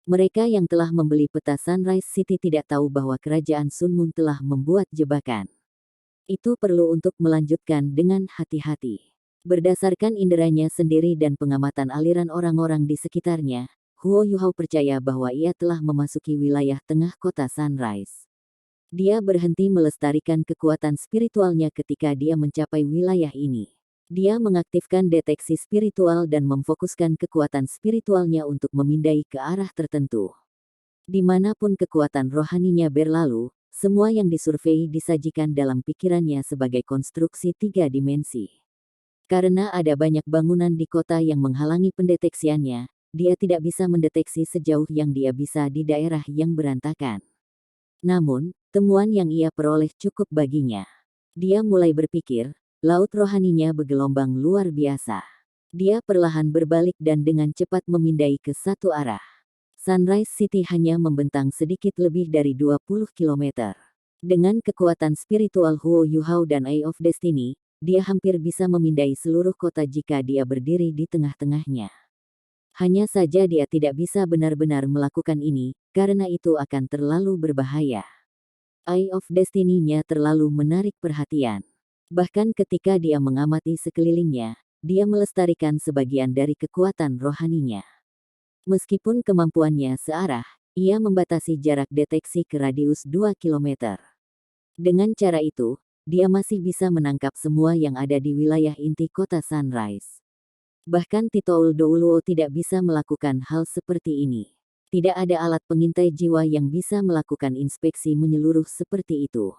Mereka yang telah membeli peta Sunrise City tidak tahu bahwa kerajaan Sun Moon telah membuat jebakan. Itu perlu untuk melanjutkan dengan hati-hati. Berdasarkan inderanya sendiri dan pengamatan aliran orang-orang di sekitarnya, Huo Yuhao percaya bahwa ia telah memasuki wilayah tengah kota Sunrise. Dia berhenti melestarikan kekuatan spiritualnya ketika dia mencapai wilayah ini. Dia mengaktifkan deteksi spiritual dan memfokuskan kekuatan spiritualnya untuk memindai ke arah tertentu. Dimanapun kekuatan rohaninya berlalu, semua yang disurvei disajikan dalam pikirannya sebagai konstruksi 3 dimensi. Karena ada banyak bangunan di kota yang menghalangi pendeteksiannya, dia tidak bisa mendeteksi sejauh yang dia bisa di daerah yang berantakan. Namun, temuan yang ia peroleh cukup baginya. Dia mulai berpikir, laut rohaninya bergelombang luar biasa. Dia perlahan berbalik dan dengan cepat memindai ke satu arah. Sunrise City hanya membentang sedikit lebih dari 20 km. Dengan kekuatan spiritual Huo Yuhao dan Eye of Destiny, dia hampir bisa memindai seluruh kota jika dia berdiri di tengah-tengahnya. Hanya saja dia tidak bisa benar-benar melakukan ini, karena itu akan terlalu berbahaya. Eye of Destiny-nya terlalu menarik perhatian. Bahkan ketika dia mengamati sekelilingnya, dia melestarikan sebagian dari kekuatan rohaninya. Meskipun kemampuannya searah, ia membatasi jarak deteksi ke radius 2 km. Dengan cara itu, dia masih bisa menangkap semua yang ada di wilayah inti kota Sunrise. Bahkan Titoul Douluo tidak bisa melakukan hal seperti ini. Tidak ada alat pengintai jiwa yang bisa melakukan inspeksi menyeluruh seperti itu.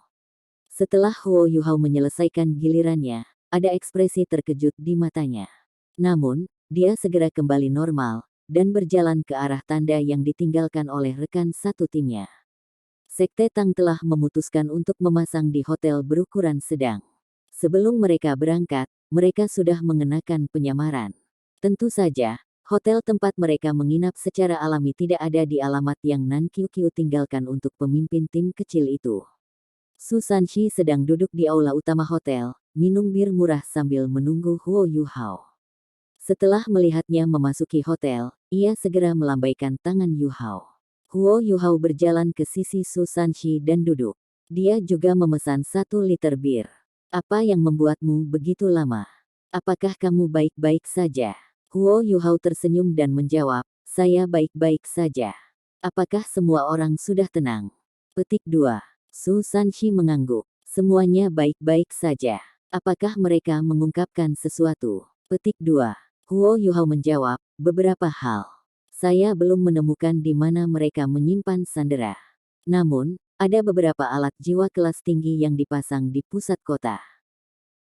Setelah Huo Yuhao menyelesaikan gilirannya, ada ekspresi terkejut di matanya. Namun, dia segera kembali normal, dan berjalan ke arah tanda yang ditinggalkan oleh rekan satu timnya. Sekte Tang telah memutuskan untuk memasang di hotel berukuran sedang. Sebelum mereka berangkat, mereka sudah mengenakan penyamaran. Tentu saja, hotel tempat mereka menginap secara alami tidak ada di alamat yang Nan Qiuqiu tinggalkan untuk pemimpin tim kecil itu. Su Sanxi sedang duduk di aula utama hotel, minum bir murah sambil menunggu Huo Yuhao. Setelah melihatnya memasuki hotel, ia segera melambaikan tangan Yuhao. Huo Yuhao berjalan ke sisi Su Sanxi dan duduk. Dia juga memesan 1 liter bir. Apa yang membuatmu begitu lama? Apakah kamu baik-baik saja? Huo Yuhao tersenyum dan menjawab, saya baik-baik saja. Apakah semua orang sudah tenang? Petik 2. Su Sanxi mengangguk. Semuanya baik-baik saja. Apakah mereka mengungkapkan sesuatu? Petik 2. Huo Yuhao menjawab, beberapa hal. Saya belum menemukan di mana mereka menyimpan sandera. Namun, ada beberapa alat jiwa kelas tinggi yang dipasang di pusat kota.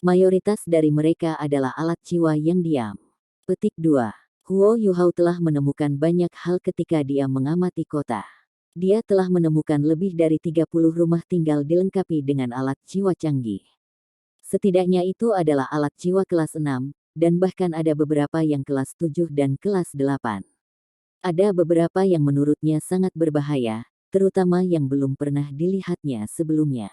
Mayoritas dari mereka adalah alat jiwa yang diam. Petik 2. Huo Yuhao telah menemukan banyak hal ketika dia mengamati kota. Dia telah menemukan lebih dari 30 rumah tinggal dilengkapi dengan alat jiwa canggih. Setidaknya itu adalah alat jiwa kelas 6, dan bahkan ada beberapa yang kelas 7 dan kelas 8. Ada beberapa yang menurutnya sangat berbahaya, terutama yang belum pernah dilihatnya sebelumnya.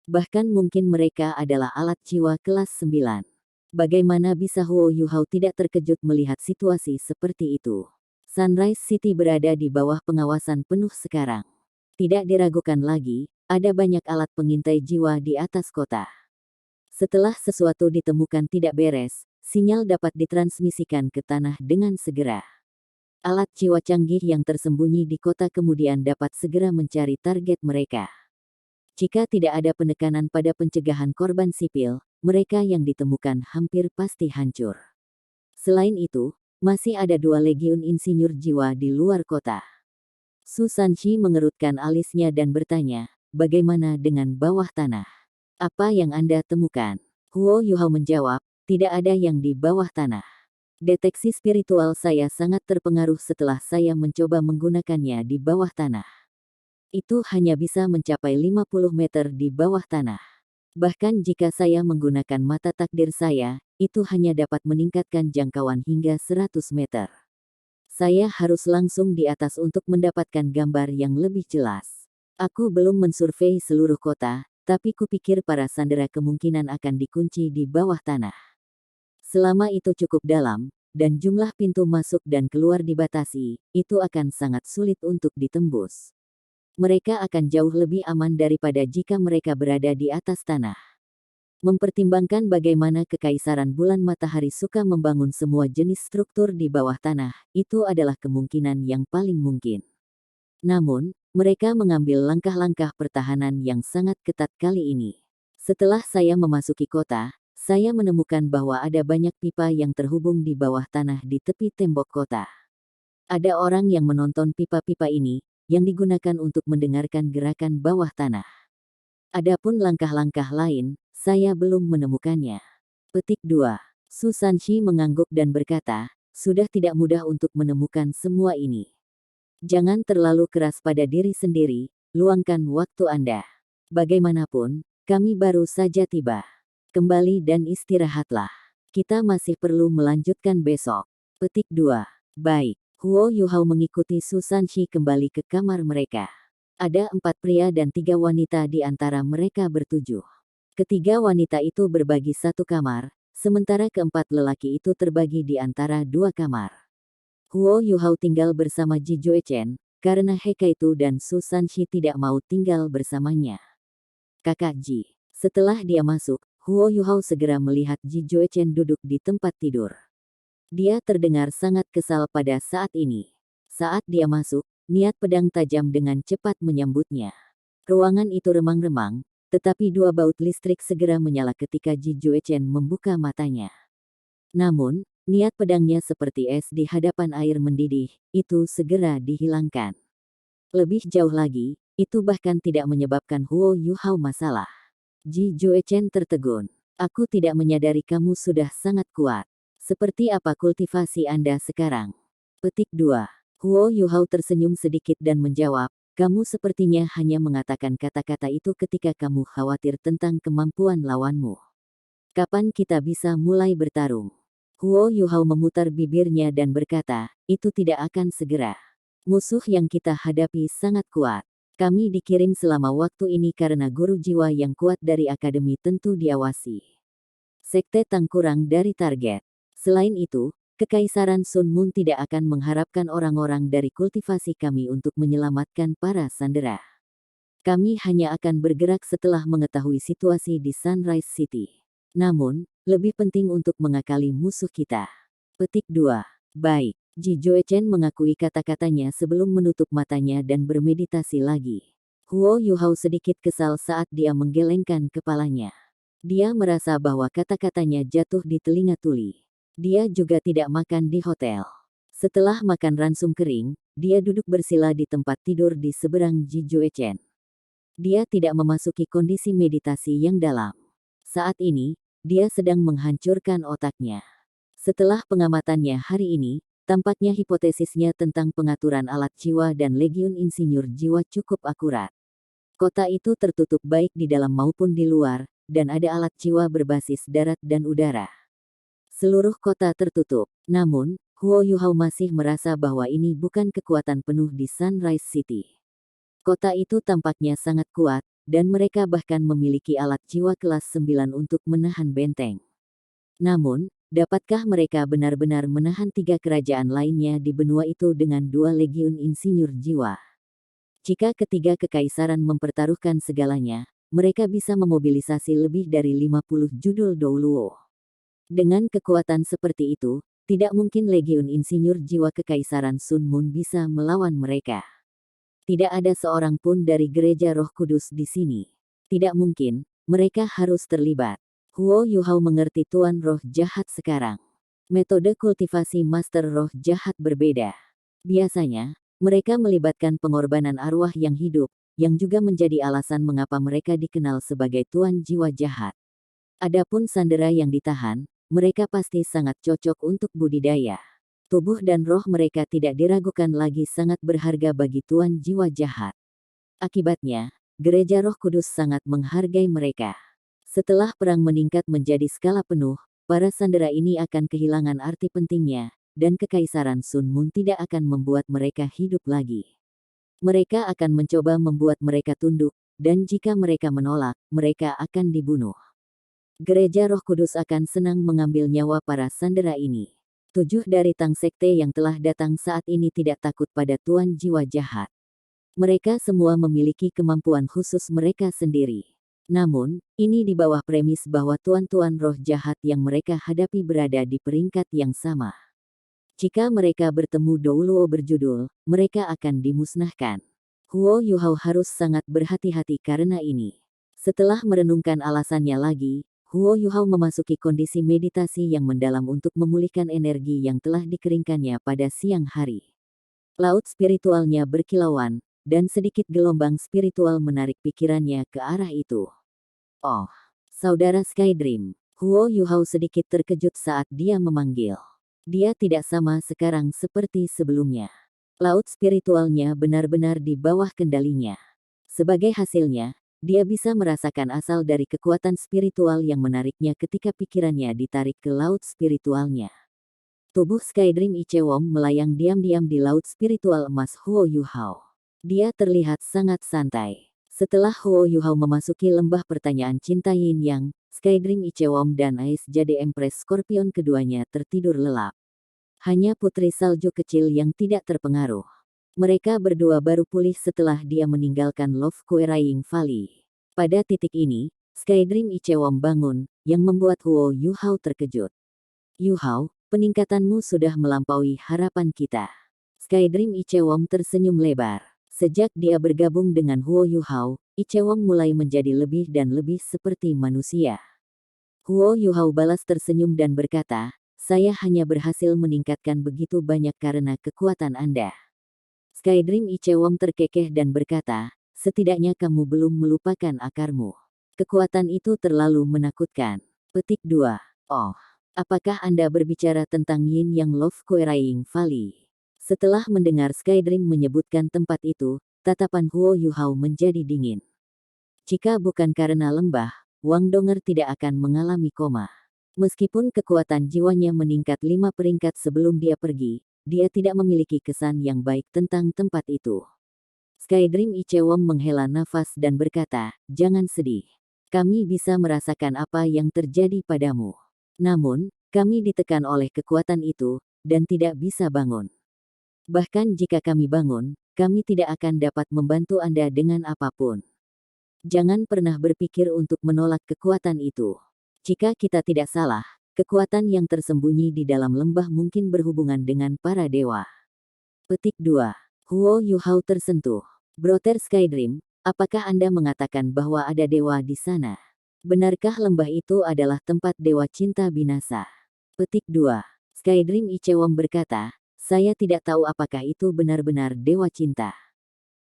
Bahkan mungkin mereka adalah alat jiwa kelas 9. Bagaimana bisa Huo Yuhao tidak terkejut melihat situasi seperti itu? Sunrise City berada di bawah pengawasan penuh sekarang. Tidak diragukan lagi, ada banyak alat pengintai jiwa di atas kota. Setelah sesuatu ditemukan tidak beres, sinyal dapat ditransmisikan ke tanah dengan segera. Alat jiwa canggih yang tersembunyi di kota kemudian dapat segera mencari target mereka. Jika tidak ada penekanan pada pencegahan korban sipil, mereka yang ditemukan hampir pasti hancur. Selain itu, masih ada 2 legiun insinyur jiwa di luar kota. Su Sanxi mengerutkan alisnya dan bertanya, bagaimana dengan bawah tanah? Apa yang Anda temukan? Huo Yuhao menjawab, tidak ada yang di bawah tanah. Deteksi spiritual saya sangat terpengaruh setelah saya mencoba menggunakannya di bawah tanah. Itu hanya bisa mencapai 50 meter di bawah tanah. Bahkan jika saya menggunakan mata takdir saya, itu hanya dapat meningkatkan jangkauan hingga 100 meter. Saya harus langsung di atas untuk mendapatkan gambar yang lebih jelas. Aku belum mensurvei seluruh kota, tapi kupikir para sandera kemungkinan akan dikunci di bawah tanah. Selama itu cukup dalam, dan jumlah pintu masuk dan keluar dibatasi, itu akan sangat sulit untuk ditembus. Mereka akan jauh lebih aman daripada jika mereka berada di atas tanah. Mempertimbangkan bagaimana Kekaisaran Bulan Matahari suka membangun semua jenis struktur di bawah tanah, itu adalah kemungkinan yang paling mungkin. Namun, mereka mengambil langkah-langkah pertahanan yang sangat ketat kali ini. Setelah saya memasuki kota, saya menemukan bahwa ada banyak pipa yang terhubung di bawah tanah di tepi tembok kota. Ada orang yang menonton pipa-pipa ini, yang digunakan untuk mendengarkan gerakan bawah tanah. Adapun langkah-langkah lain, saya belum menemukannya. Petik 2. Susanshi mengangguk dan berkata, sudah tidak mudah untuk menemukan semua ini. Jangan terlalu keras pada diri sendiri, luangkan waktu Anda. Bagaimanapun, kami baru saja tiba. Kembali dan istirahatlah. Kita masih perlu melanjutkan besok. Petik 2. Baik. Huo Yuhao mengikuti Susanshi kembali ke kamar mereka. Ada 4 pria dan 3 wanita di antara mereka bertujuh. Ketiga wanita itu berbagi satu kamar, sementara keempat lelaki itu terbagi di antara 2 kamar. Huo Yuhao tinggal bersama Ji Juechen, karena Hekaitu dan Susanshi tidak mau tinggal bersamanya. Kakak Ji. Setelah dia masuk, Huo Yuhao segera melihat Ji Juechen duduk di tempat tidur. Dia terdengar sangat kesal pada saat ini. Saat dia masuk, niat pedang tajam dengan cepat menyambutnya. Ruangan itu remang-remang, tetapi 2 baut listrik segera menyala ketika Ji Juechen membuka matanya. Namun, niat pedangnya seperti es di hadapan air mendidih, itu segera dihilangkan. Lebih jauh lagi, itu bahkan tidak menyebabkan Huo Yuhao masalah. Ji Juechen tertegun. Aku tidak menyadari kamu sudah sangat kuat. Seperti apa kultivasi Anda sekarang? Petik 2. Huo Yuhao tersenyum sedikit dan menjawab, kamu sepertinya hanya mengatakan kata-kata itu ketika kamu khawatir tentang kemampuan lawanmu. Kapan kita bisa mulai bertarung? Huo Yuhao memutar bibirnya dan berkata, itu tidak akan segera. Musuh yang kita hadapi sangat kuat. Kami dikirim selama waktu ini karena guru jiwa yang kuat dari akademi tentu diawasi. Sekte Tang kurang dari target. Selain itu, Kekaisaran Sun Moon tidak akan mengharapkan orang-orang dari kultivasi kami untuk menyelamatkan para sandera. Kami hanya akan bergerak setelah mengetahui situasi di Sunrise City. Namun, lebih penting untuk mengakali musuh kita. Petik 2. Baik. Ji Juechen mengakui kata-katanya sebelum menutup matanya dan bermeditasi lagi. Huo Yuhao sedikit kesal saat dia menggelengkan kepalanya. Dia merasa bahwa kata-katanya jatuh di telinga tuli. Dia juga tidak makan di hotel. Setelah makan ransum kering, dia duduk bersila di tempat tidur di seberang Ji Juechen. Dia tidak memasuki kondisi meditasi yang dalam. Saat ini, dia sedang menghancurkan otaknya. Setelah pengamatannya hari ini, tampaknya hipotesisnya tentang pengaturan alat jiwa dan legiun insinyur jiwa cukup akurat. Kota itu tertutup baik di dalam maupun di luar, dan ada alat jiwa berbasis darat dan udara. Seluruh kota tertutup. Namun, Huo Yuhao masih merasa bahwa ini bukan kekuatan penuh di Sunrise City. Kota itu tampaknya sangat kuat, dan mereka bahkan memiliki alat jiwa kelas 9 untuk menahan benteng. Namun, dapatkah mereka benar-benar menahan 3 kerajaan lainnya di benua itu dengan 2 legiun insinyur jiwa? Jika ketiga kekaisaran mempertaruhkan segalanya, mereka bisa memobilisasi lebih dari 50 judul Douluo. Dengan kekuatan seperti itu, tidak mungkin legiun insinyur jiwa Kekaisaran Sun Moon bisa melawan mereka. Tidak ada seorang pun dari Gereja Roh Kudus di sini. Tidak mungkin, mereka harus terlibat. Huo Yuhao mengerti Tuan Roh Jahat sekarang. Metode kultivasi Master Roh Jahat berbeda. Biasanya, mereka melibatkan pengorbanan arwah yang hidup, yang juga menjadi alasan mengapa mereka dikenal sebagai Tuan Jiwa Jahat. Adapun sandera yang ditahan, mereka pasti sangat cocok untuk budidaya. Tubuh dan roh mereka tidak diragukan lagi sangat berharga bagi Tuan Jiwa Jahat. Akibatnya, Gereja Roh Kudus sangat menghargai mereka. Setelah perang meningkat menjadi skala penuh, para sandera ini akan kehilangan arti pentingnya, dan Kekaisaran Sun Moon tidak akan membuat mereka hidup lagi. Mereka akan mencoba membuat mereka tunduk, dan jika mereka menolak, mereka akan dibunuh. Gereja Roh Kudus akan senang mengambil nyawa para sandera ini. 7 dari Tang Sekte yang telah datang saat ini tidak takut pada Tuan Jiwa Jahat. Mereka semua memiliki kemampuan khusus mereka sendiri. Namun, ini di bawah premis bahwa tuan-tuan roh jahat yang mereka hadapi berada di peringkat yang sama. Jika mereka bertemu Douluo berjudul, mereka akan dimusnahkan. Huo Yuhao harus sangat berhati-hati karena ini. Setelah merenungkan alasannya lagi, Huo Yuhao memasuki kondisi meditasi yang mendalam untuk memulihkan energi yang telah dikeringkannya pada siang hari. Laut spiritualnya berkilauan, dan sedikit gelombang spiritual menarik pikirannya ke arah itu. Oh, saudara Skydream. Huo Yuhao sedikit terkejut saat dia memanggil. Dia tidak sama sekarang seperti sebelumnya. Laut spiritualnya benar-benar di bawah kendalinya. Sebagai hasilnya, dia bisa merasakan asal dari kekuatan spiritual yang menariknya ketika pikirannya ditarik ke laut spiritualnya. Tubuh Skydream Ichewon melayang diam-diam di laut spiritual emas Huo Yuhao. Dia terlihat sangat santai. Setelah Huo Yuhao memasuki lembah pertanyaan cinta Yin Yang, Skydream Ichewon dan Ais jadi Empress Scorpion keduanya tertidur lelap. Hanya putri salju kecil yang tidak terpengaruh. Mereka berdua baru pulih setelah dia meninggalkan Love Quarrying Valley. Pada titik ini, Skydream Ichewon bangun, yang membuat Huo Yuhao terkejut. Yuhao, peningkatanmu sudah melampaui harapan kita. Skydream Ichewon tersenyum lebar. Sejak dia bergabung dengan Huo Yuhao, Ichewon mulai menjadi lebih dan lebih seperti manusia. Huo Yuhao balas tersenyum dan berkata, saya hanya berhasil meningkatkan begitu banyak karena kekuatan Anda. Skydream Ichewon terkekeh dan berkata, setidaknya kamu belum melupakan akarmu. Kekuatan itu terlalu menakutkan. Petik 2. Oh, apakah Anda berbicara tentang Yin Yang Love Quarrying Valley? Setelah mendengar Skydream menyebutkan tempat itu, tatapan Huo Yuhao menjadi dingin. Jika bukan karena lembah, Wang Donger tidak akan mengalami koma. Meskipun kekuatan jiwanya meningkat 5 peringkat sebelum dia pergi, dia tidak memiliki kesan yang baik tentang tempat itu. Skydream Ichewon menghela nafas dan berkata, jangan sedih. Kami bisa merasakan apa yang terjadi padamu. Namun, kami ditekan oleh kekuatan itu, dan tidak bisa bangun. Bahkan jika kami bangun, kami tidak akan dapat membantu Anda dengan apapun. Jangan pernah berpikir untuk menolak kekuatan itu. Jika kita tidak salah, kekuatan yang tersembunyi di dalam lembah mungkin berhubungan dengan para dewa. Petik 2. Huo Yuhao tersentuh. Brother Skydream, apakah Anda mengatakan bahwa ada dewa di sana? Benarkah lembah itu adalah tempat dewa cinta binasa? Petik 2. Skydream Ichewon berkata, saya tidak tahu apakah itu benar-benar dewa cinta.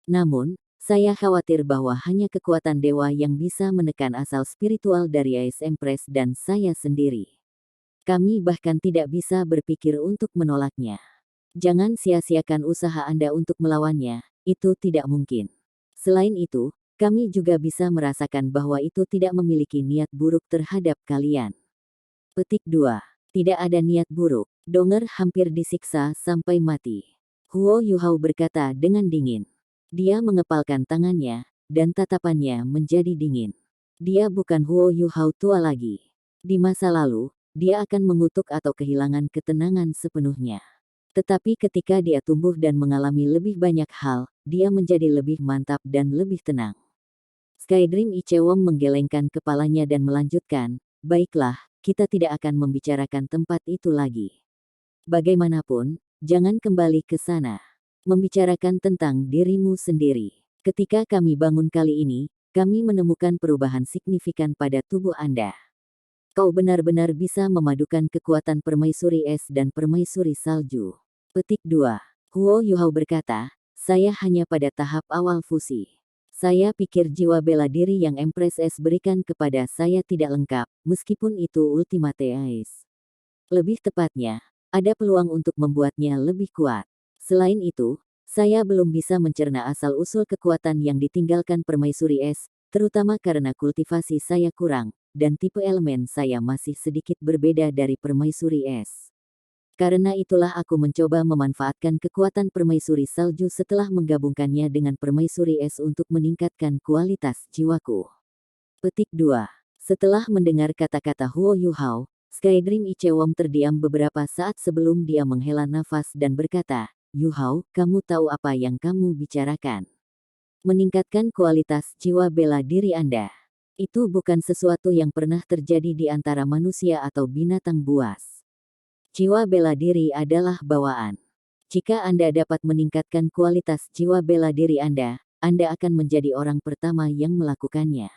Namun, saya khawatir bahwa hanya kekuatan dewa yang bisa menekan asal spiritual dari Ais Empress dan saya sendiri. Kami bahkan tidak bisa berpikir untuk menolaknya. Jangan sia-siakan usaha Anda untuk melawannya, itu tidak mungkin. Selain itu, kami juga bisa merasakan bahwa itu tidak memiliki niat buruk terhadap kalian. Petik 2. Tidak ada niat buruk. Donger hampir disiksa sampai mati. Huo Yuhao berkata dengan dingin. Dia mengepalkan tangannya, dan tatapannya menjadi dingin. Dia bukan Huo Yuhao tua lagi. Di masa lalu, dia akan mengutuk atau kehilangan ketenangan sepenuhnya. Tetapi ketika dia tumbuh dan mengalami lebih banyak hal, dia menjadi lebih mantap dan lebih tenang. Skydream Ichewon menggelengkan kepalanya dan melanjutkan, baiklah, kita tidak akan membicarakan tempat itu lagi. Bagaimanapun, jangan kembali ke sana. Membicarakan tentang dirimu sendiri. Ketika kami bangun kali ini, kami menemukan perubahan signifikan pada tubuh Anda. Kau benar-benar bisa memadukan kekuatan permaisuri es dan permaisuri salju. Petik 2. Huo Yuhao berkata, saya hanya pada tahap awal fusi. Saya pikir jiwa bela diri yang Empress S berikan kepada saya tidak lengkap, meskipun itu Ultimate Ice. Lebih tepatnya, ada peluang untuk membuatnya lebih kuat. Selain itu, saya belum bisa mencerna asal-usul kekuatan yang ditinggalkan permaisuri es, terutama karena kultivasi saya kurang, dan tipe elemen saya masih sedikit berbeda dari permaisuri es. Karena itulah aku mencoba memanfaatkan kekuatan permaisuri salju setelah menggabungkannya dengan permaisuri es untuk meningkatkan kualitas jiwaku. Petik 2. Setelah mendengar kata-kata Huo Yuhao, Skydream Ichewom terdiam beberapa saat sebelum dia menghela nafas dan berkata, Yu Hao, kamu tahu apa yang kamu bicarakan? Meningkatkan kualitas jiwa bela diri Anda. Itu bukan sesuatu yang pernah terjadi di antara manusia atau binatang buas. Jiwa bela diri adalah bawaan. Jika Anda dapat meningkatkan kualitas jiwa bela diri Anda akan menjadi orang pertama yang melakukannya.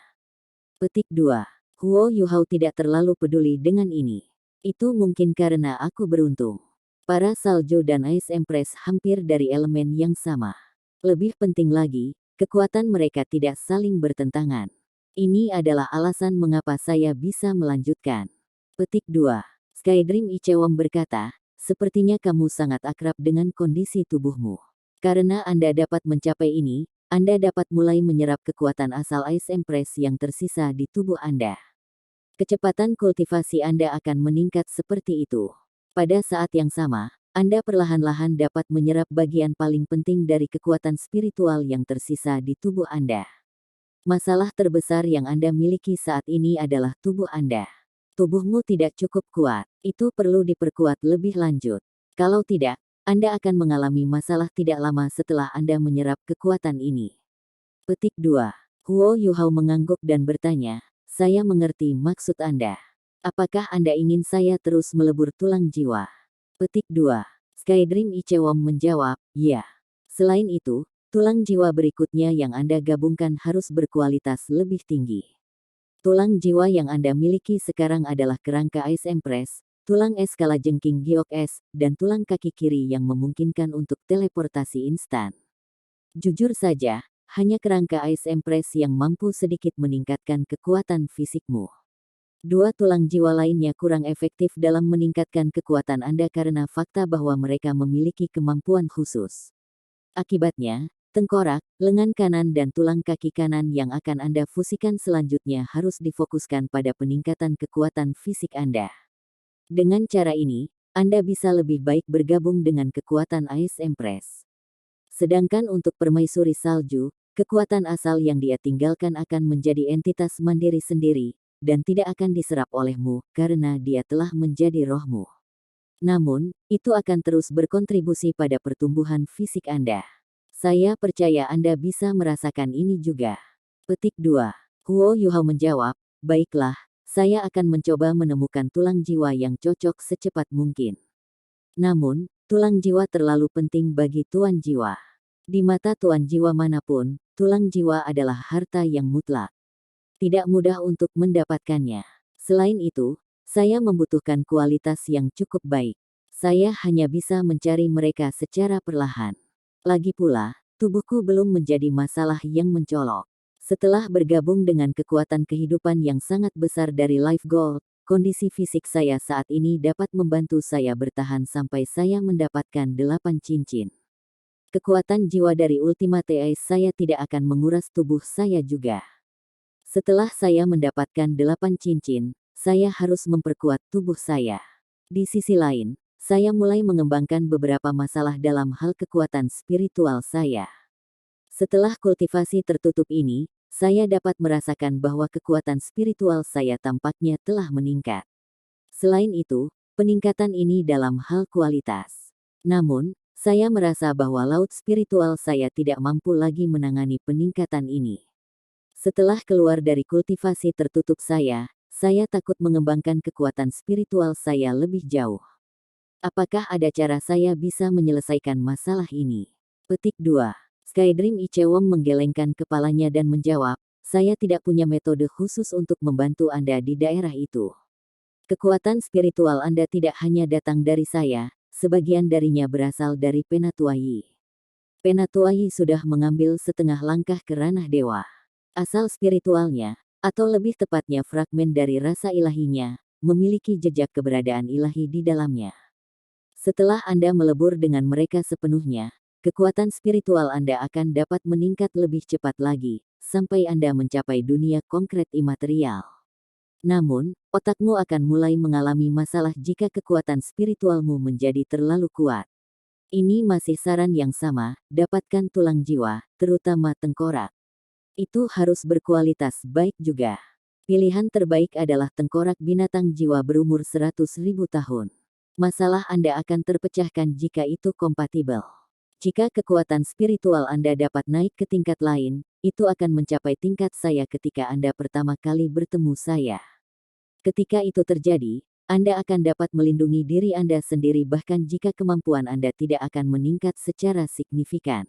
Petik 2. Huo Yuhao tidak terlalu peduli dengan ini. Itu mungkin karena aku beruntung. Para salju dan Ice Empress hampir dari elemen yang sama. Lebih penting lagi, kekuatan mereka tidak saling bertentangan. Ini adalah alasan mengapa saya bisa melanjutkan. Petik 2. Skydream Ichewom berkata, sepertinya kamu sangat akrab dengan kondisi tubuhmu. Karena Anda dapat mencapai ini, Anda dapat mulai menyerap kekuatan asal Ice Empress yang tersisa di tubuh Anda. Kecepatan kultivasi Anda akan meningkat seperti itu. Pada saat yang sama, Anda perlahan-lahan dapat menyerap bagian paling penting dari kekuatan spiritual yang tersisa di tubuh Anda. Masalah terbesar yang Anda miliki saat ini adalah tubuh Anda. Tubuhmu tidak cukup kuat, itu perlu diperkuat lebih lanjut. Kalau tidak, Anda akan mengalami masalah tidak lama setelah Anda menyerap kekuatan ini. Petik 2. Huo Yuhao mengangguk dan bertanya, saya mengerti maksud Anda. Apakah Anda ingin saya terus melebur tulang jiwa? Petik 2. Skydream Ichewom menjawab, ya. Selain itu, tulang jiwa berikutnya yang Anda gabungkan harus berkualitas lebih tinggi. Tulang jiwa yang Anda miliki sekarang adalah kerangka Ice Empress, tulang es kalajengking giok es, dan tulang kaki kiri yang memungkinkan untuk teleportasi instan. Jujur saja, hanya kerangka Ice Empress yang mampu sedikit meningkatkan kekuatan fisikmu. Dua tulang jiwa lainnya kurang efektif dalam meningkatkan kekuatan Anda karena fakta bahwa mereka memiliki kemampuan khusus. Akibatnya, tengkorak, lengan kanan dan tulang kaki kanan yang akan Anda fusikan selanjutnya harus difokuskan pada peningkatan kekuatan fisik Anda. Dengan cara ini, Anda bisa lebih baik bergabung dengan kekuatan Ice Empress. Sedangkan untuk permaisuri salju, kekuatan asal yang dia tinggalkan akan menjadi entitas mandiri sendiri, dan tidak akan diserap olehmu karena dia telah menjadi rohmu. Namun, itu akan terus berkontribusi pada pertumbuhan fisik Anda. Saya percaya Anda bisa merasakan ini juga. Petik 2. Huo Yuhao menjawab, baiklah, saya akan mencoba menemukan tulang jiwa yang cocok secepat mungkin. Namun, tulang jiwa terlalu penting bagi tuan jiwa. Di mata tuan jiwa manapun, tulang jiwa adalah harta yang mutlak. Tidak mudah untuk mendapatkannya. Selain itu, saya membutuhkan kualitas yang cukup baik. Saya hanya bisa mencari mereka secara perlahan. Lagi pula, tubuhku belum menjadi masalah yang mencolok. Setelah bergabung dengan kekuatan kehidupan yang sangat besar dari Life Gold, kondisi fisik saya saat ini dapat membantu saya bertahan sampai saya mendapatkan 8 cincin. Kekuatan jiwa dari Ultimate Ice saya tidak akan menguras tubuh saya juga. Setelah saya mendapatkan 8 cincin, saya harus memperkuat tubuh saya. Di sisi lain, saya mulai mengembangkan beberapa masalah dalam hal kekuatan spiritual saya. Setelah kultivasi tertutup ini, saya dapat merasakan bahwa kekuatan spiritual saya tampaknya telah meningkat. Selain itu, peningkatan ini dalam hal kualitas. Namun, saya merasa bahwa laut spiritual saya tidak mampu lagi menangani peningkatan ini. Setelah keluar dari kultivasi tertutup saya takut mengembangkan kekuatan spiritual saya lebih jauh. Apakah ada cara saya bisa menyelesaikan masalah ini? Petik 2. Skydream Ichewom menggelengkan kepalanya dan menjawab, saya tidak punya metode khusus untuk membantu Anda di daerah itu. Kekuatan spiritual Anda tidak hanya datang dari saya, sebagian darinya berasal dari Penatuai. Penatuai sudah mengambil setengah langkah ke ranah dewa. Asal spiritualnya, atau lebih tepatnya fragmen dari rasa ilahinya, memiliki jejak keberadaan ilahi di dalamnya. Setelah Anda melebur dengan mereka sepenuhnya, kekuatan spiritual Anda akan dapat meningkat lebih cepat lagi, sampai Anda mencapai dunia konkret imaterial. Namun, otakmu akan mulai mengalami masalah jika kekuatan spiritualmu menjadi terlalu kuat. Ini masih saran yang sama, dapatkan tulang jiwa, terutama tengkorak. Itu harus berkualitas baik juga. Pilihan terbaik adalah tengkorak binatang jiwa berumur 100.000 tahun. Masalah Anda akan terpecahkan jika itu kompatibel. Jika kekuatan spiritual Anda dapat naik ke tingkat lain, itu akan mencapai tingkat saya ketika Anda pertama kali bertemu saya. Ketika itu terjadi, Anda akan dapat melindungi diri Anda sendiri bahkan jika kemampuan Anda tidak akan meningkat secara signifikan.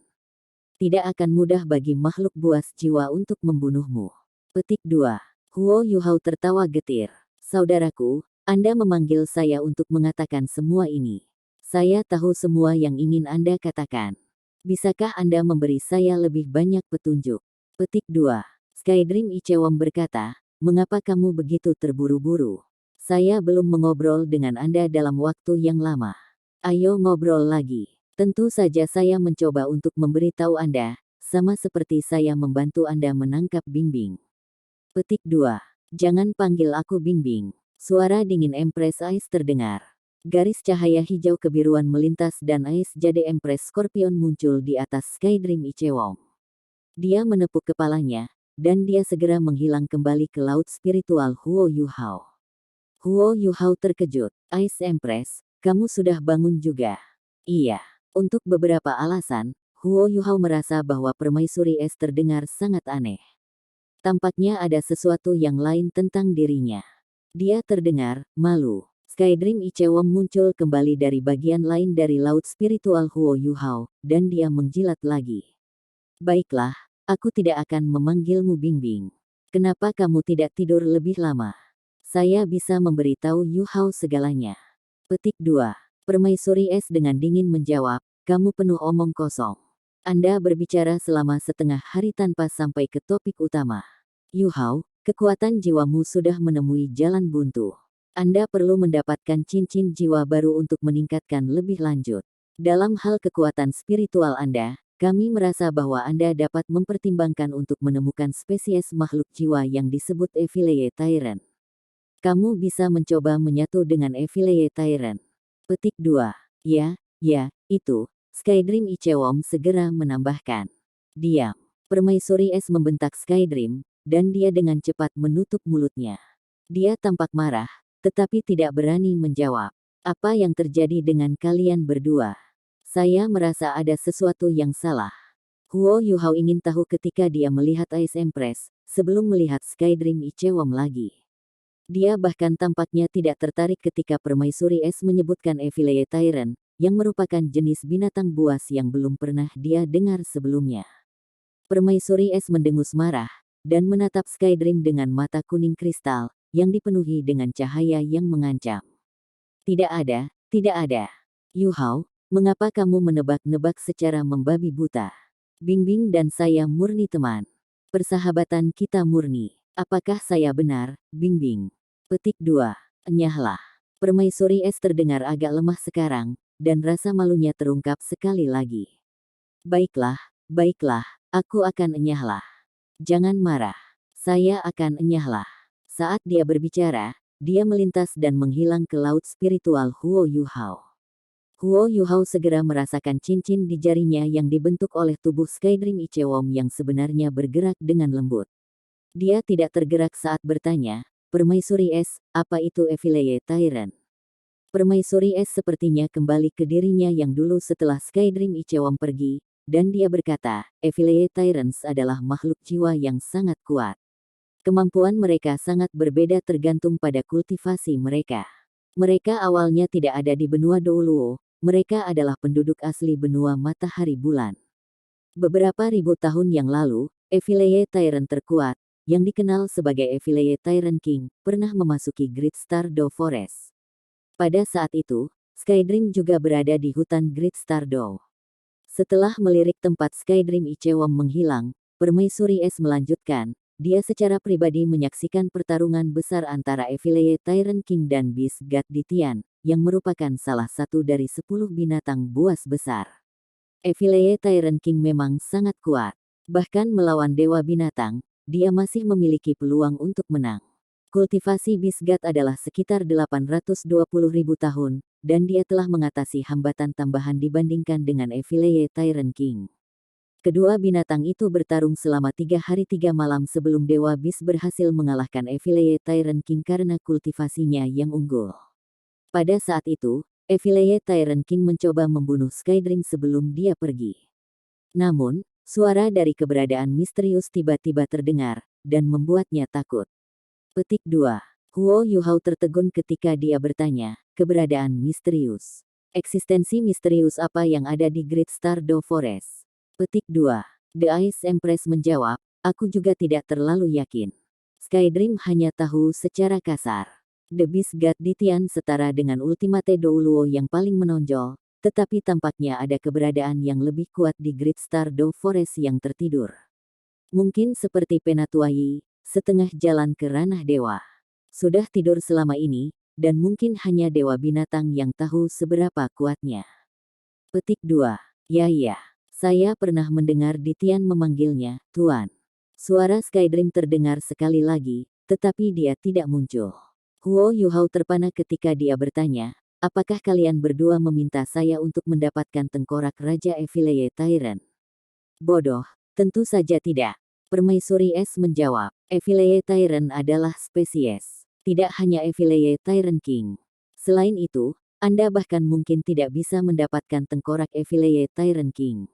Tidak akan mudah bagi makhluk buas jiwa untuk membunuhmu. Petik 2. Huo Yuhao tertawa getir. Saudaraku, Anda memanggil saya untuk mengatakan semua ini. Saya tahu semua yang ingin Anda katakan. Bisakah Anda memberi saya lebih banyak petunjuk? Petik 2. Skydream Ichewon berkata, mengapa kamu begitu terburu-buru? Saya belum mengobrol dengan Anda dalam waktu yang lama. Ayo ngobrol lagi. Tentu saja saya mencoba untuk memberitahu Anda, sama seperti saya membantu Anda menangkap Bingbing. Petik 2. Jangan panggil aku Bingbing. Suara dingin Empress Ice terdengar. Garis cahaya hijau kebiruan melintas dan Ice Jade Empress Scorpion muncul di atas Skydream Ichewon. Dia menepuk kepalanya, dan dia segera menghilang kembali ke laut spiritual Huo Yuhao. Huo Yuhao terkejut. Ice Empress, kamu sudah bangun juga? Iya. Untuk beberapa alasan, Huo Yuhao merasa bahwa permaisuri es terdengar sangat aneh. Tampaknya ada sesuatu yang lain tentang dirinya. Dia terdengar malu. Skydream Ichewon muncul kembali dari bagian lain dari laut spiritual Huo Yuhao, dan dia menjilat lagi. Baiklah, aku tidak akan memanggilmu Bingbing. Kenapa kamu tidak tidur lebih lama? Saya bisa memberitahu Yuhao segalanya. Petik 2. Permaisuri es dengan dingin menjawab, kamu penuh omong kosong. Anda berbicara selama setengah hari tanpa sampai ke topik utama. Yuhao, kekuatan jiwamu sudah menemui jalan buntu. Anda perlu mendapatkan cincin jiwa baru untuk meningkatkan lebih lanjut. Dalam hal kekuatan spiritual Anda, kami merasa bahwa Anda dapat mempertimbangkan untuk menemukan spesies makhluk jiwa yang disebut Evileye Tyrant. Kamu bisa mencoba menyatu dengan Evileye Tyrant. Petik 2. Ya, itu. Skydream Ichewon segera menambahkan. Diam. Permaisuri es membentak Skydream, dan dia dengan cepat menutup mulutnya. Dia tampak marah, tetapi tidak berani menjawab. Apa yang terjadi dengan kalian berdua? Saya merasa ada sesuatu yang salah. Huo Yuhao ingin tahu ketika dia melihat Ice Empress, sebelum melihat Skydream Ichewon lagi. Dia bahkan tampaknya tidak tertarik ketika permaisuri es menyebutkan Evileye Tyrant, yang merupakan jenis binatang buas yang belum pernah dia dengar sebelumnya. Permaisuri es mendengus marah, dan menatap Skydream dengan mata kuning kristal, yang dipenuhi dengan cahaya yang mengancam. Tidak ada. Yuhao, mengapa kamu menebak-nebak secara membabi buta? Bingbing dan saya murni teman. Persahabatan kita murni. Apakah saya benar, Bingbing? Petik 2. Enyahlah. Permaisuri es terdengar agak lemah sekarang, dan rasa malunya terungkap sekali lagi. Baiklah, aku akan enyahlah. Jangan marah. Saya akan enyahlah. Saat dia berbicara, dia melintas dan menghilang ke laut spiritual Huo Yuhao. Huo Yuhao segera merasakan cincin di jarinya yang dibentuk oleh tubuh Skydream Ichewon yang sebenarnya bergerak dengan lembut. Dia tidak tergerak saat bertanya, Permaisuri es, apa itu Evileye Tyrant? Permaisuri es sepertinya kembali ke dirinya yang dulu setelah Skydream Ichewon pergi, dan dia berkata, Evileye Tyrants adalah makhluk jiwa yang sangat kuat. Kemampuan mereka sangat berbeda tergantung pada kultivasi mereka. Mereka awalnya tidak ada di benua Douluo, mereka adalah penduduk asli benua matahari bulan. Beberapa ribu tahun yang lalu, Evileye Tyrant terkuat, yang dikenal sebagai Evileye Tyrant King, pernah memasuki Great Stardow Forest. Pada saat itu, Skydream juga berada di hutan Great Stardow. Setelah melirik tempat Skydream Ichewon menghilang, Permaisuri es melanjutkan, dia secara pribadi menyaksikan pertarungan besar antara Evileye Tyrant King dan Beast God Ditian, yang merupakan salah satu dari 10 binatang buas besar. Evileye Tyrant King memang sangat kuat. Bahkan melawan dewa binatang, dia masih memiliki peluang untuk menang. Kultivasi Beast God adalah sekitar 820.000 tahun, dan dia telah mengatasi hambatan tambahan dibandingkan dengan Evileye Tyrant King. Kedua binatang itu bertarung selama 3 hari 3 malam sebelum Dewa Beast berhasil mengalahkan Evillea Tyrant King karena kultivasinya yang unggul. Pada saat itu, Evillea Tyrant King mencoba membunuh Skydream sebelum dia pergi. Namun, suara dari keberadaan misterius tiba-tiba terdengar, dan membuatnya takut. Petik 2. Huo Yuhao tertegun ketika dia bertanya, keberadaan misterius. Eksistensi misterius apa yang ada di Great Stardew Forest? Petik 2. The Ice Empress menjawab, aku juga tidak terlalu yakin. Skydream hanya tahu secara kasar. The Beast God Dithian setara dengan Ultimate Douluo yang paling menonjol, tetapi tampaknya ada keberadaan yang lebih kuat di Great Stardew Forest yang tertidur. Mungkin seperti Penatuai, setengah jalan ke ranah dewa. Sudah tidur selama ini, dan mungkin hanya dewa binatang yang tahu seberapa kuatnya. Petik 2. Ya. Saya pernah mendengar Dithian memanggilnya, Tuan. Suara Skydream terdengar sekali lagi, tetapi dia tidak muncul. Huo Yuhao terpana ketika dia bertanya, apakah kalian berdua meminta saya untuk mendapatkan tengkorak Raja Evillea Tyrant? Bodoh, tentu saja tidak. Permaisuri Es menjawab, Evillea Tyrant adalah spesies, tidak hanya Evillea Tyrant King. Selain itu, Anda bahkan mungkin tidak bisa mendapatkan tengkorak Evillea Tyrant King.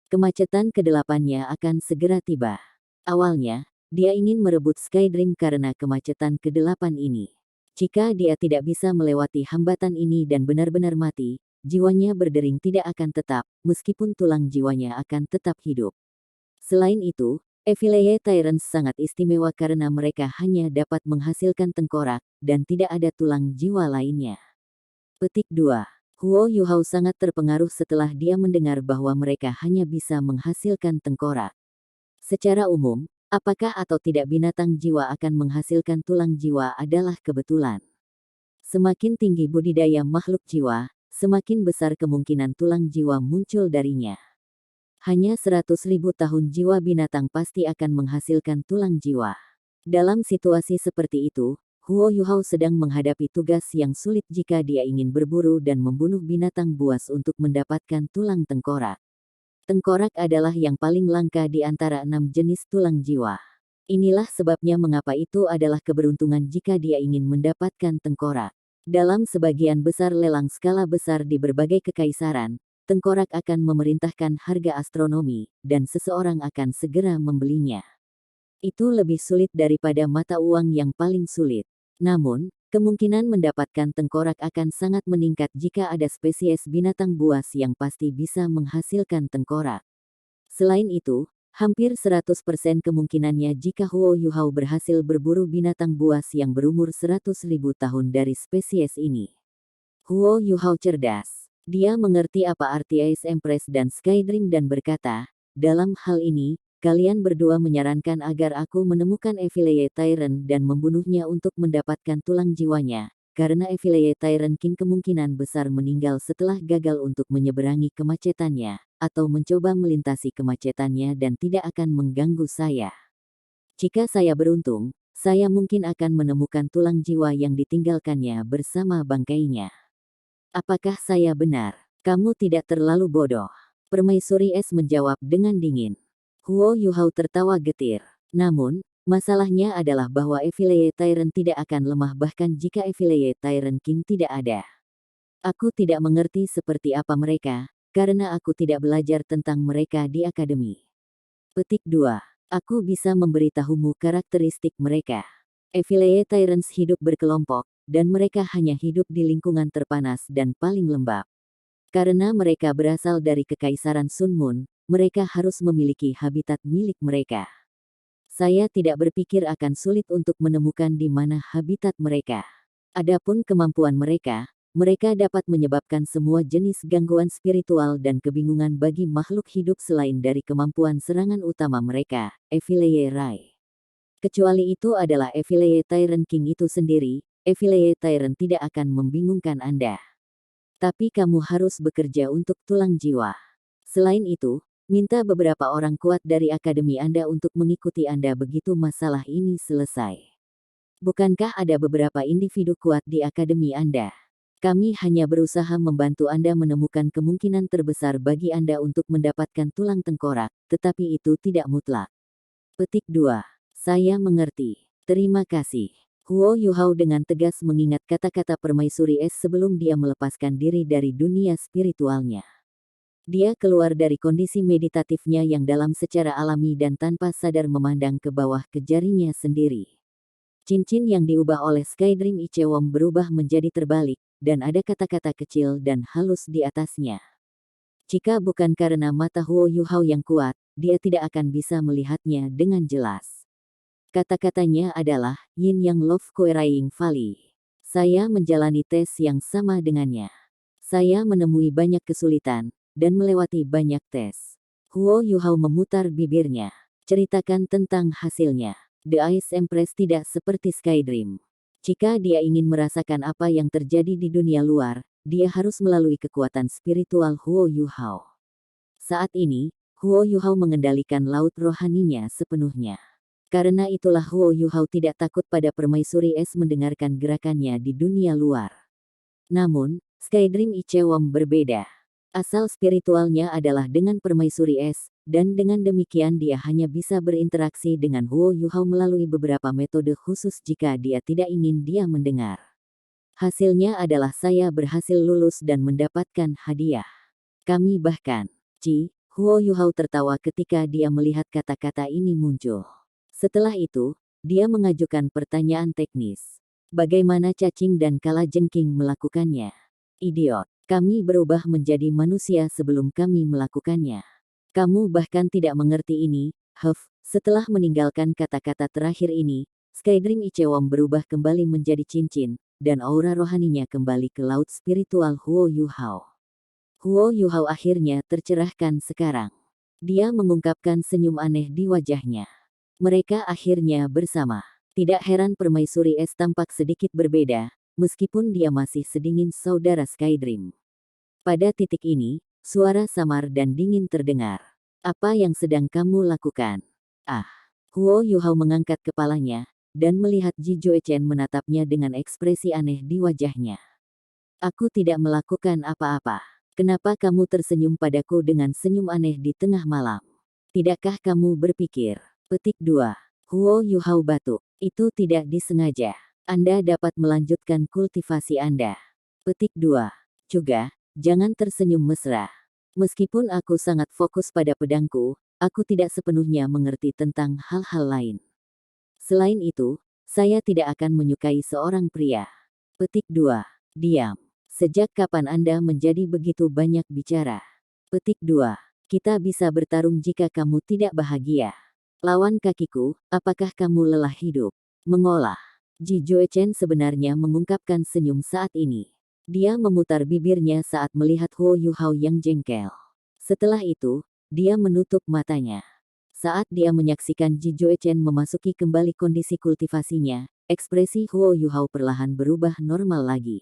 Kemacetan ke-8-nya akan segera tiba. Awalnya, dia ingin merebut Skydream karena kemacetan ke-8 ini. Jika dia tidak bisa melewati hambatan ini dan benar-benar mati, jiwanya berdering tidak akan tetap, meskipun tulang jiwanya akan tetap hidup. Selain itu, Evillea Tyrants sangat istimewa karena mereka hanya dapat menghasilkan tengkorak, dan tidak ada tulang jiwa lainnya. Petik 2. Huo Yuhao sangat terpengaruh setelah dia mendengar bahwa mereka hanya bisa menghasilkan tengkorak. Secara umum, apakah atau tidak binatang jiwa akan menghasilkan tulang jiwa adalah kebetulan. Semakin tinggi budidaya makhluk jiwa, semakin besar kemungkinan tulang jiwa muncul darinya. Hanya 100.000 tahun jiwa binatang pasti akan menghasilkan tulang jiwa. Dalam situasi seperti itu, Huo Yuhao sedang menghadapi tugas yang sulit jika dia ingin berburu dan membunuh binatang buas untuk mendapatkan tulang tengkorak. Tengkorak adalah yang paling langka di antara 6 jenis tulang jiwa. Inilah sebabnya mengapa itu adalah keberuntungan jika dia ingin mendapatkan tengkorak. Dalam sebagian besar lelang skala besar di berbagai kekaisaran, tengkorak akan memerintahkan harga astronomi, dan seseorang akan segera membelinya. Itu lebih sulit daripada mata uang yang paling sulit. Namun, kemungkinan mendapatkan tengkorak akan sangat meningkat jika ada spesies binatang buas yang pasti bisa menghasilkan tengkorak. Selain itu, hampir 100% kemungkinannya jika Huo Yuhao berhasil berburu binatang buas yang berumur 100.000 tahun dari spesies ini. Huo Yuhao cerdas. Dia mengerti apa arti Ice Empress dan Skydream dan berkata, dalam hal ini, kalian berdua menyarankan agar aku menemukan Evillea Tyrant dan membunuhnya untuk mendapatkan tulang jiwanya, karena Evillea Tyrant King kemungkinan besar meninggal setelah gagal untuk menyeberangi kemacetannya, atau mencoba melintasi kemacetannya dan tidak akan mengganggu saya. Jika saya beruntung, saya mungkin akan menemukan tulang jiwa yang ditinggalkannya bersama bangkainya. Apakah saya benar? Kamu tidak terlalu bodoh. Permaisuri Es menjawab dengan dingin. Huo Yuhao tertawa getir. Namun, masalahnya adalah bahwa Evillea Tyrant tidak akan lemah bahkan jika Evillea Tyrant King tidak ada. Aku tidak mengerti seperti apa mereka, karena aku tidak belajar tentang mereka di akademi. Petik 2. Aku bisa memberitahumu karakteristik mereka. Evillea Tyrants hidup berkelompok, dan mereka hanya hidup di lingkungan terpanas dan paling lembab. Karena mereka berasal dari Kekaisaran Sun Moon, mereka harus memiliki habitat milik mereka. Saya tidak berpikir akan sulit untuk menemukan di mana habitat mereka. Adapun kemampuan mereka, mereka dapat menyebabkan semua jenis gangguan spiritual dan kebingungan bagi makhluk hidup selain dari kemampuan serangan utama mereka, Evillea Rai. Kecuali itu adalah Evillea Tyrant King itu sendiri, Evillea Tyrant tidak akan membingungkan Anda. Tapi kamu harus bekerja untuk tulang jiwa. Selain itu, minta beberapa orang kuat dari akademi Anda untuk mengikuti Anda begitu masalah ini selesai. Bukankah ada beberapa individu kuat di akademi Anda? Kami hanya berusaha membantu Anda menemukan kemungkinan terbesar bagi Anda untuk mendapatkan tulang tengkorak, tetapi itu tidak mutlak. Petik 2. Saya mengerti. Terima kasih. Huo Yuhao dengan tegas mengingat kata-kata permaisuri es sebelum dia melepaskan diri dari dunia spiritualnya. Dia keluar dari kondisi meditatifnya yang dalam secara alami dan tanpa sadar memandang ke bawah ke jarinya sendiri. Cincin yang diubah oleh Skydream Ichewon berubah menjadi terbalik, dan ada kata-kata kecil dan halus di atasnya. Jika bukan karena mata Huo Yuhao yang kuat, dia tidak akan bisa melihatnya dengan jelas. Kata-katanya adalah, Yin Yang Love Koeraying Valley. Saya menjalani tes yang sama dengannya. Saya menemui banyak kesulitan, dan melewati banyak tes. Huo Yuhao memutar bibirnya. Ceritakan tentang hasilnya. The Ice Empress tidak seperti Skydream. Jika dia ingin merasakan apa yang terjadi di dunia luar, dia harus melalui kekuatan spiritual Huo Yuhao. Saat ini, Huo Yuhao mengendalikan laut rohaninya sepenuhnya. Karena itulah Huo Yuhao tidak takut pada permaisuri es mendengarkan gerakannya di dunia luar. Namun, Skydream Ichewon berbeda. Asal spiritualnya adalah dengan permaisuri es, dan dengan demikian dia hanya bisa berinteraksi dengan Huo Yuhao melalui beberapa metode khusus jika dia tidak ingin dia mendengar. Hasilnya adalah saya berhasil lulus dan mendapatkan hadiah. Kami bahkan, Huo Yuhao tertawa ketika dia melihat kata-kata ini muncul. Setelah itu, dia mengajukan pertanyaan teknis. Bagaimana cacing dan kalajengking melakukannya? Idiot, kami berubah menjadi manusia sebelum kami melakukannya. Kamu bahkan tidak mengerti ini, setelah meninggalkan kata-kata terakhir ini, Skydream Ichewon berubah kembali menjadi cincin, dan aura rohaninya kembali ke laut spiritual Huo Yuhao. Huo Yuhao akhirnya tercerahkan sekarang. Dia mengungkapkan senyum aneh di wajahnya. Mereka akhirnya bersama. Tidak heran permaisuri es tampak sedikit berbeda, meskipun dia masih sedingin saudara Skydream. Pada titik ini, suara samar dan dingin terdengar. Apa yang sedang kamu lakukan? Huo Yuhao mengangkat kepalanya, dan melihat Ji Joechen menatapnya dengan ekspresi aneh di wajahnya. Aku tidak melakukan apa-apa. Kenapa kamu tersenyum padaku dengan senyum aneh di tengah malam? Tidakkah kamu berpikir? Petik 2. Huo Yuhao batuk. Itu tidak disengaja. Anda dapat melanjutkan kultivasi Anda. Petik 2. Juga, jangan tersenyum mesra. Meskipun aku sangat fokus pada pedangku, aku tidak sepenuhnya mengerti tentang hal-hal lain. Selain itu, saya tidak akan menyukai seorang pria. Petik 2. Diam. Sejak kapan Anda menjadi begitu banyak bicara? Petik 2. Kita bisa bertarung jika kamu tidak bahagia. Lawan kakiku, apakah kamu lelah hidup? Mengolah. Ji Joechen sebenarnya mengungkapkan senyum saat ini. Dia memutar bibirnya saat melihat Huo Yuhao yang jengkel. Setelah itu, dia menutup matanya. Saat dia menyaksikan Ji Joechen memasuki kembali kondisi kultivasinya, ekspresi Huo Yuhao perlahan berubah normal lagi.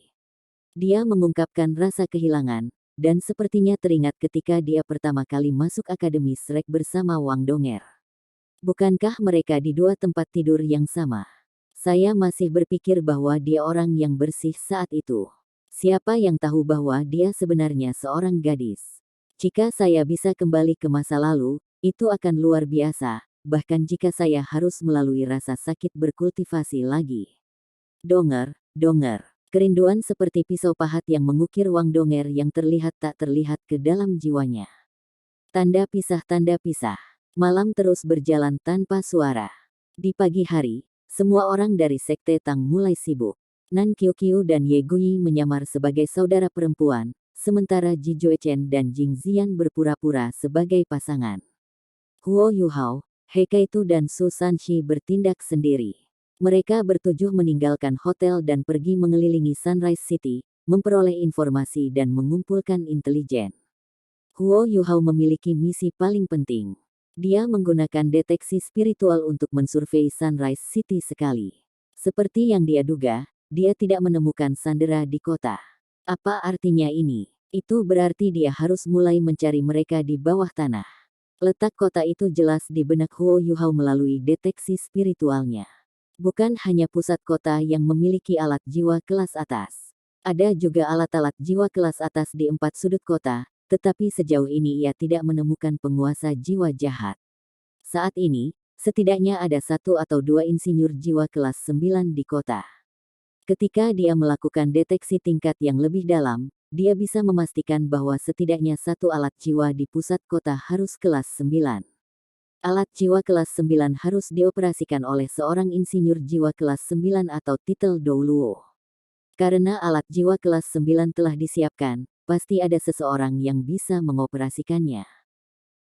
Dia mengungkapkan rasa kehilangan, dan sepertinya teringat ketika dia pertama kali masuk Akademi Shrek bersama Wang Donger. Bukankah mereka di dua tempat tidur yang sama? Saya masih berpikir bahwa dia orang yang bersih saat itu. Siapa yang tahu bahwa dia sebenarnya seorang gadis? Jika saya bisa kembali ke masa lalu, itu akan luar biasa, bahkan jika saya harus melalui rasa sakit berkultivasi lagi. Donger. Kerinduan seperti pisau pahat yang mengukir Wang Donger yang terlihat tak terlihat ke dalam jiwanya. Tanda pisah. Malam terus berjalan tanpa suara. Di pagi hari, semua orang dari Sekte Tang mulai sibuk. Nan Qiuqiu dan Ye Guyi menyamar sebagai saudara perempuan, sementara Ji Joechen dan Jing Zian berpura-pura sebagai pasangan. Huo Yuhao, He Kaitu dan Su Sanxi bertindak sendiri. Mereka bertujuh meninggalkan hotel dan pergi mengelilingi Sunrise City, memperoleh informasi dan mengumpulkan intelijen. Huo Yuhao memiliki misi paling penting. Dia menggunakan deteksi spiritual untuk mensurvei Sunrise City sekali. Seperti yang dia duga, dia tidak menemukan Sandera di kota. Apa artinya ini? Itu berarti dia harus mulai mencari mereka di bawah tanah. Letak kota itu jelas di benak Huo Yuhao melalui deteksi spiritualnya. Bukan hanya pusat kota yang memiliki alat jiwa kelas atas. Ada juga alat-alat jiwa kelas atas di 4 sudut kota, tetapi sejauh ini ia tidak menemukan penguasa jiwa jahat. Saat ini, setidaknya ada 1 atau 2 insinyur jiwa kelas 9 di kota. Ketika dia melakukan deteksi tingkat yang lebih dalam, dia bisa memastikan bahwa setidaknya 1 alat jiwa di pusat kota harus kelas 9. Alat jiwa kelas 9 harus dioperasikan oleh seorang insinyur jiwa kelas 9 atau titel Douluo. Karena alat jiwa kelas 9 telah disiapkan, pasti ada seseorang yang bisa mengoperasikannya.